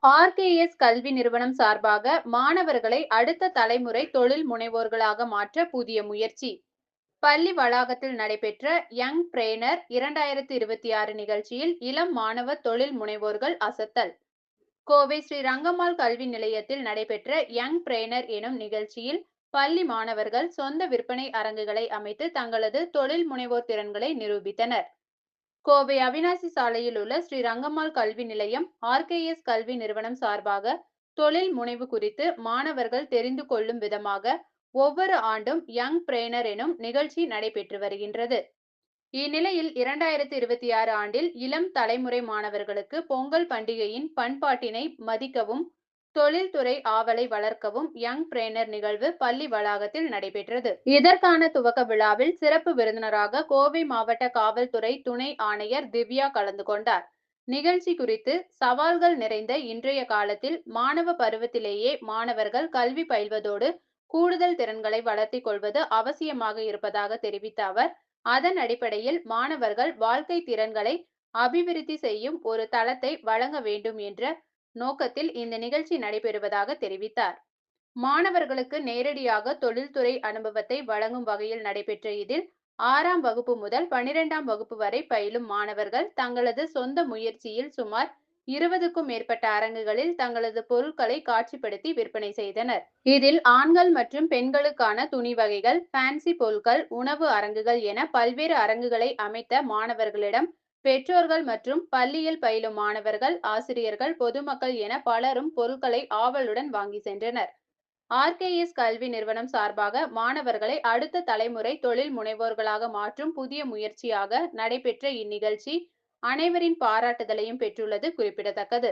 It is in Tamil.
ஆர்கேஎஸ் கல்வி நிறுவனம் சார்பாக மாணவர்களை அடுத்த தலைமுறை தொழில் முனைவோர்களாக மாற்ற புதிய முயற்சி. பள்ளி வளாகத்தில் நடைபெற்ற யங் பிரெய்னர் 2026 நிகழ்ச்சியில் இளம் மாணவ தொழில் முனைவோர்கள் அசத்தல். கோவை ஸ்ரீ ரங்கம்மாள் கல்வி நிலையத்தில் நடைபெற்ற யங் பிரெய்னர் எனும் நிகழ்ச்சியில் பள்ளி மாணவர்கள் சொந்த விற்பனை அரங்குகளை அமைத்து தங்களது தொழில் முனைவோர் திறன்களை நிரூபித்தனர். கோவை அவினாசி சாலையில் உள்ள ஸ்ரீ ரங்கம்மாள் கல்வி நிலையம் ஆர்கேஎஸ் கல்வி நிறுவனம் சார்பாக தொழில் முனைவு குறித்து மாணவர்கள் தெரிந்து கொள்ளும் விதமாக ஒவ்வொரு ஆண்டும் யங் பிரெய்னர் எனும் நிகழ்ச்சி நடைபெற்று வருகின்றது. இந்நிலையில் 2026 ஆண்டில் இளம் தலைமுறை மாணவர்களுக்கு பொங்கல் பண்டிகையின் பண்பாட்டினை மதிக்கவும் தொழில்துறை ஆவலை வளர்க்கவும் யங் பிரெய்னர் நிகழ்வு பள்ளி வளாகத்தில் நடைபெற்றது. இதற்கான துவக்க விழாவில் சிறப்பு விருந்தினராக கோவை மாவட்ட காவல்துறை துணை ஆணையர் திவ்யா கலந்து கொண்டார். நிகழ்ச்சி குறித்து சவால்கள் நிறைந்த இன்றைய காலத்தில் மாணவ பருவத்திலேயே மாணவர்கள் கல்வி பயில்வதோடு கூடுதல் திறன்களை வளர்த்திக் கொள்வது அவசியமாக இருப்பதாக தெரிவித்த அவர், அதன் அடிப்படையில் மாணவர்கள் வாழ்க்கை திறன்களை அபிவிருத்தி செய்யும் ஒரு தளத்தை வழங்க வேண்டும் என்ற நோக்கத்தில் இந்த நிகழ்ச்சி நடைபெறுவதாக தெரிவித்தார். மாணவர்களுக்கு நேரடியாக தொழில்துறை அனுபவத்தை வழங்கும் வகையில் நடைபெற்ற இதில் 6ஆம் வகுப்பு முதல் 12ஆம் வகுப்பு வரை பயிலும் மாணவர்கள் தங்களது சொந்த முயற்சியில் சுமார் 20க்கும் மேற்பட்ட அரங்குகளில் தங்களது பொருட்களை காட்சிப்படுத்தி விற்பனை செய்தனர். இதில் ஆண்கள் மற்றும் பெண்களுக்கான துணி வகைகள், ஃபேன்சி பொருட்கள், உணவு அரங்குகள் என பல்வேறு அரங்குகளை அமைத்த மாணவர்களிடம் பெற்றோர்கள் மற்றும் பள்ளியில் பயிலும் மாணவர்கள், ஆசிரியர்கள், பொதுமக்கள் என பலரும் பொருட்களை ஆவலுடன் வாங்கி சென்றனர். ஆர்கேஎஸ் கல்வி நிறுவனம் சார்பாக மாணவர்களை அடுத்த தலைமுறை தொழில் முனைவோர்களாக மாற்றும் புதிய முயற்சியாக நடைபெற்ற இந்நிகழ்ச்சி அனைவரின் பாராட்டுதலையும் பெற்றுள்ளது குறிப்பிடத்தக்கது.